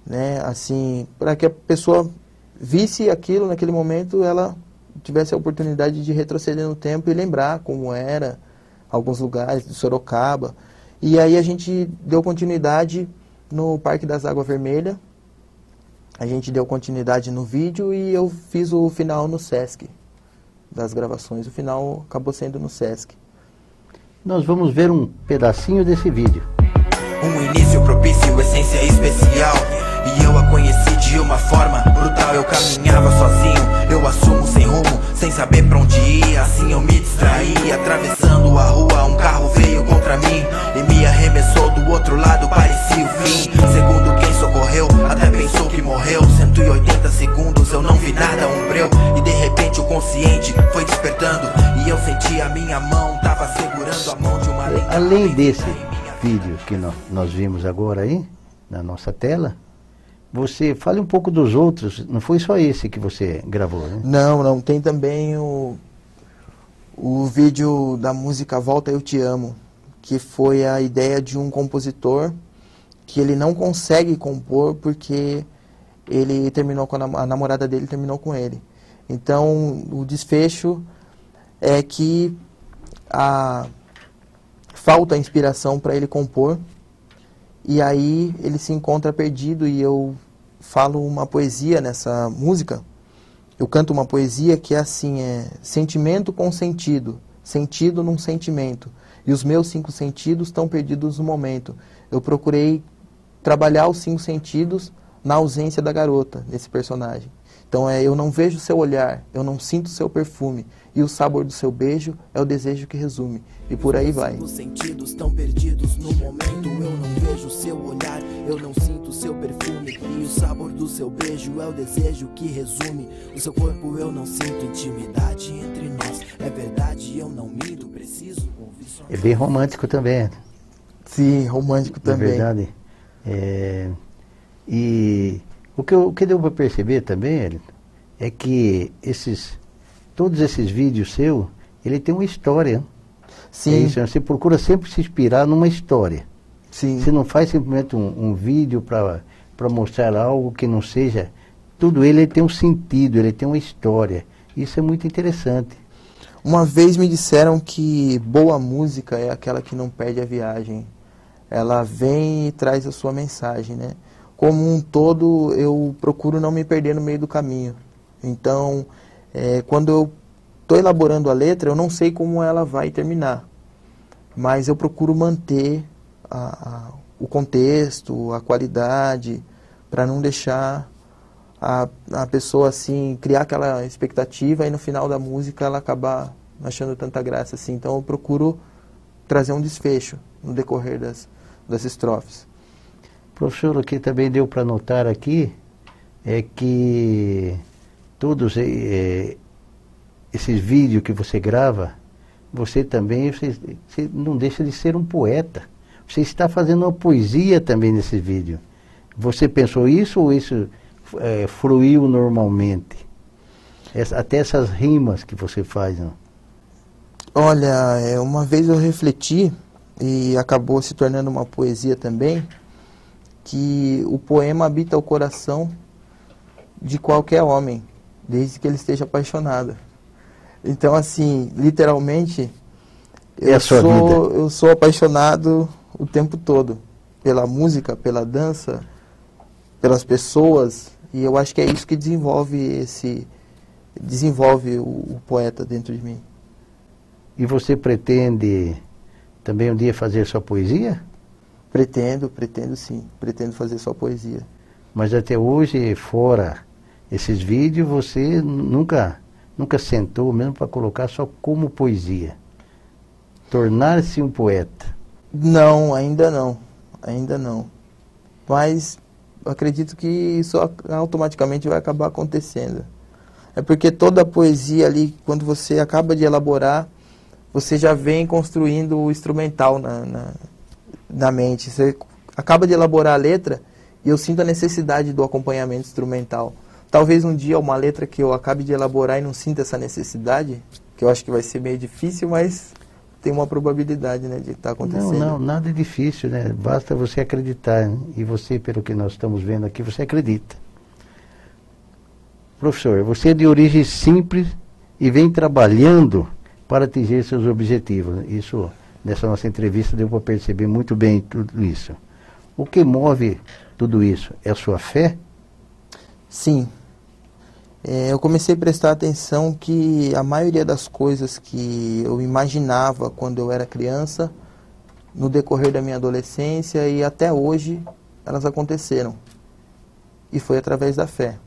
né, assim, para que a pessoa visse aquilo naquele momento, ela tivesse a oportunidade de retroceder no tempo e lembrar como era alguns lugares de Sorocaba. E aí a gente deu continuidade no Parque das Águas Vermelhas, a gente deu continuidade no vídeo e eu fiz o final no Sesc das gravações. O final acabou sendo no Sesc. Nós vamos ver um pedacinho desse vídeo. Um início propício, essência especial, e eu a conheci de uma forma brutal. Eu caminhava sozinho, eu assumo sem rumo, sem saber pra onde ir, assim eu me distraí. Atravessando a rua, um carro veio contra mim e me arremessou do outro lado, parecia o fim. Segundo quem socorreu, até pensou que morreu. 180 segundos, eu não vi nada, um breu. E de repente o consciente foi despertando, e eu senti a minha mão, tava segurando a mão de uma linda. Além desse vídeo que nós vimos agora aí, na nossa tela, Você fale um pouco dos outros, não foi só esse que você gravou, né? Não, tem também o vídeo da música Volta Eu Te Amo, que foi a ideia de um compositor que ele não consegue compor porque ele terminou com a namorada dele terminou com ele. Então, o desfecho é que falta inspiração para ele compor, e aí ele se encontra perdido, e eu falo uma poesia nessa música. Eu canto uma poesia que é assim, sentimento com sentido, sentido num sentimento, e os meus 5 sentidos estão perdidos no momento. Eu procurei trabalhar os 5 sentidos na ausência da garota, nesse personagem. Então eu não vejo seu olhar, eu não sinto seu perfume, e o sabor do seu beijo é o desejo que resume, e por aí vai. Os sentidos estão perdidos no momento, eu não vejo seu olhar, eu não sinto seu perfume, e o sabor do seu beijo é o desejo que resume. O seu corpo eu não sinto intimidade entre nós, é verdade, eu não minto, preciso ouvir só. É bem romântico também. Sim, romântico também. É verdade. E o que deu para perceber também, Elton, é que todos esses vídeos seus, ele tem uma história. Sim. É isso, você procura sempre se inspirar numa história. Sim. Você não faz simplesmente um vídeo para mostrar algo que não seja. Tudo ele tem um sentido, ele tem uma história. Isso é muito interessante. Uma vez me disseram que boa música é aquela que não perde a viagem. Ela vem e traz a sua mensagem, né? Como um todo, eu procuro não me perder no meio do caminho. Então, quando eu estou elaborando a letra, eu não sei como ela vai terminar. Mas eu procuro manter o contexto, a qualidade, para não deixar a pessoa assim criar aquela expectativa e no final da música ela acabar achando tanta graça assim. Então eu procuro trazer um desfecho no decorrer das estrofes. Professor, o que também deu para notar aqui é que todos esses vídeos que você grava, você também você não deixa de ser um poeta. Você está fazendo uma poesia também nesse vídeo. Você pensou isso ou isso fluiu normalmente? Até essas rimas que você faz, não? Olha, uma vez eu refleti, e acabou se tornando uma poesia também, que o poema habita o coração de qualquer homem, desde que ele esteja apaixonado. Então, assim, literalmente, eu sou apaixonado o tempo todo pela música, pela dança, pelas pessoas, e eu acho que é isso que desenvolve o poeta dentro de mim. E você pretende também um dia fazer sua poesia? Pretendo sim, pretendo fazer só poesia. Mas até hoje, fora esses vídeos, você nunca sentou mesmo para colocar só como poesia? Tornar-se um poeta? Não, ainda não. Mas acredito que isso automaticamente vai acabar acontecendo. É porque toda a poesia ali, quando você acaba de elaborar, você já vem construindo o instrumental na mente. Você acaba de elaborar a letra e eu sinto a necessidade do acompanhamento instrumental. Talvez um dia uma letra que eu acabe de elaborar e não sinta essa necessidade, que eu acho que vai ser meio difícil, mas tem uma probabilidade, né, de estar acontecendo. Não, nada é difícil, né? Basta você acreditar, né? E você, pelo que nós estamos vendo aqui, você acredita. Professor, você é de origem simples e vem trabalhando para atingir seus objetivos. Isso, nessa nossa entrevista, deu para perceber muito bem tudo isso. O que move tudo isso? É a sua fé? Sim. Eu comecei a prestar atenção que a maioria das coisas que eu imaginava quando eu era criança, no decorrer da minha adolescência e até hoje, elas aconteceram. E foi através da fé.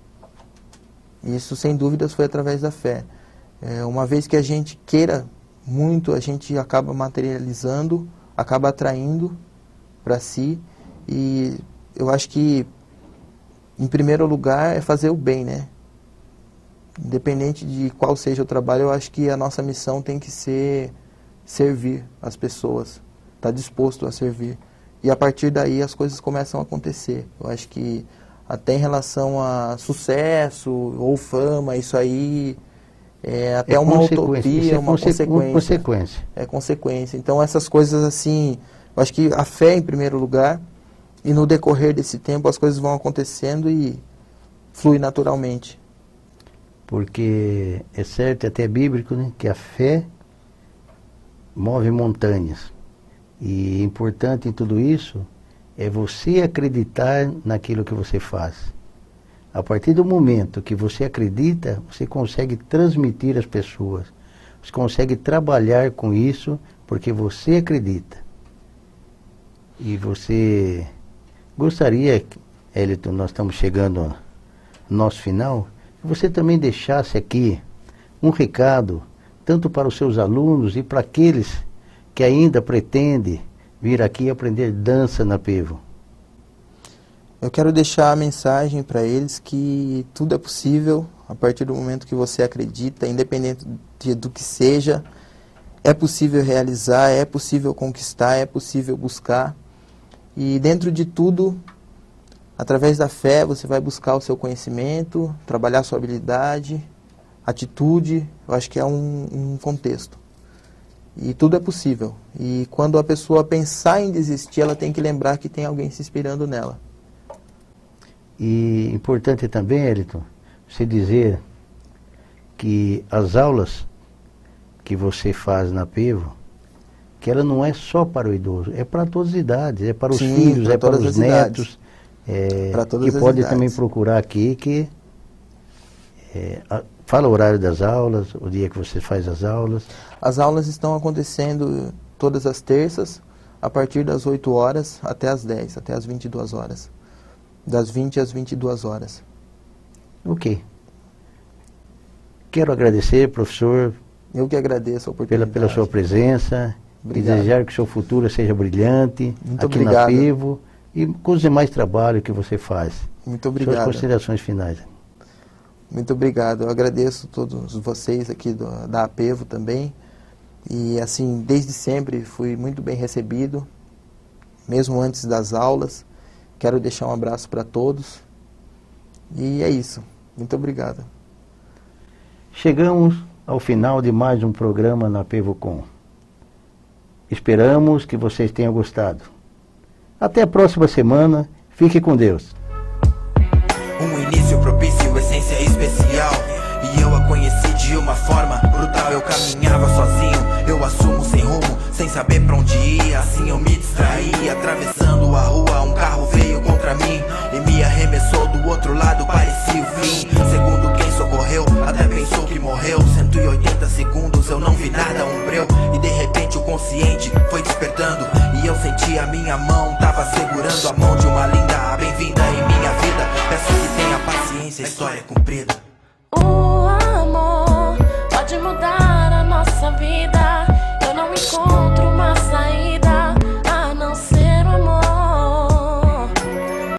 Isso, sem dúvidas, foi através da fé. Uma vez que a gente queira muito, a gente acaba materializando, acaba atraindo para si. E eu acho que, em primeiro lugar, é fazer o bem, né? Independente de qual seja o trabalho, eu acho que a nossa missão tem que ser servir as pessoas, estar disposto a servir. E a partir daí as coisas começam a acontecer. Eu acho que até em relação a sucesso ou fama, isso aí é até uma utopia, uma consequência. É consequência. Então essas coisas assim, eu acho que a fé em primeiro lugar, e no decorrer desse tempo as coisas vão acontecendo e flui naturalmente. Porque é certo, é até bíblico, né, que a fé move montanhas. E importante em tudo isso é você acreditar naquilo que você faz. A partir do momento que você acredita, você consegue transmitir às pessoas. Você consegue trabalhar com isso porque você acredita. E você gostaria, Eliton, nós estamos chegando ao nosso final, que você também deixasse aqui um recado, tanto para os seus alunos e para aqueles que ainda pretendem vir aqui aprender dança na Pevo. Eu quero deixar a mensagem para eles que tudo é possível a partir do momento que você acredita, independente do que seja, é possível realizar, é possível conquistar, é possível buscar. E dentro de tudo, através da fé, você vai buscar o seu conhecimento, trabalhar sua habilidade, atitude, eu acho que é um contexto. E tudo é possível. E quando a pessoa pensar em desistir, ela tem que lembrar que tem alguém se inspirando nela. E importante também, Eliton, você dizer que as aulas que você faz na Pevo, que ela não é só para o idoso, é para todas as idades, é para os filhos, é para os netos, que pode também procurar aqui, fala o horário das aulas, o dia que você faz as aulas. As aulas estão acontecendo todas as terças, a partir das 8 horas até as 10, até as 22 horas. Das 20 às 22 horas. Ok. Quero agradecer, professor. Eu que agradeço a oportunidade. Pela sua presença. Obrigado. E desejar que o seu futuro seja brilhante. Muito aqui obrigado. Na Pevo e com os demais trabalhos que você faz. Muito obrigado. Suas considerações finais. Muito obrigado. Eu agradeço a todos vocês aqui da Pevo também. E assim, desde sempre fui muito bem recebido, mesmo antes das aulas. Quero deixar um abraço para todos. E é isso. Muito obrigado. Chegamos ao final de mais um programa na PevoCon. Esperamos que vocês tenham gostado. Até a próxima semana. Fique com Deus. Um início propício, essência especial. E eu a conheci de uma forma brutal. Eu caminhava sozinho, eu assumo sem rumo, sem saber pra onde ir. Assim eu me distraí, atravessando a rua. Um carro veio contra mim e me arremessou do outro lado, parecia o fim. Segundo quem socorreu, até pensou que morreu. 180 segundos, eu não vi nada, um breu. E de repente o consciente foi despertando, e eu senti a minha mão, tava segurando a mão de uma linda. Bem-vinda em minha vida, peço que tenha paciência, a história é cumprida. O amor pode mudar a nossa vida. Eu não encontro uma saída a não ser o amor.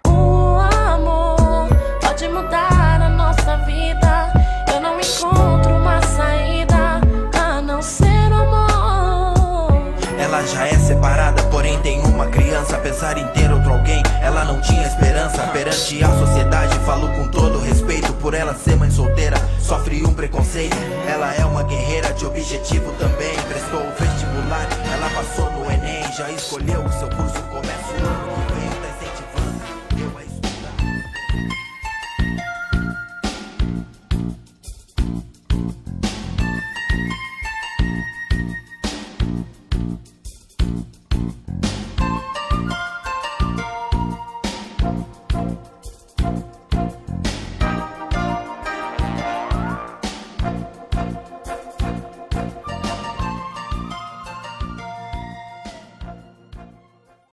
O amor pode mudar a nossa vida. Eu não encontro uma saída a não ser o amor. Ela já é separada, porém tem uma criança. Apesar em ter outro alguém, ela não tinha esperança. Perante a sociedade, falo com todo respeito. Por ela ser mãe solteira, sofre um preconceito. Ela é uma guerreira de objetivo também. Prestou o vestibular, ela passou no Enem. Já escolheu o seu curso, começa o ano.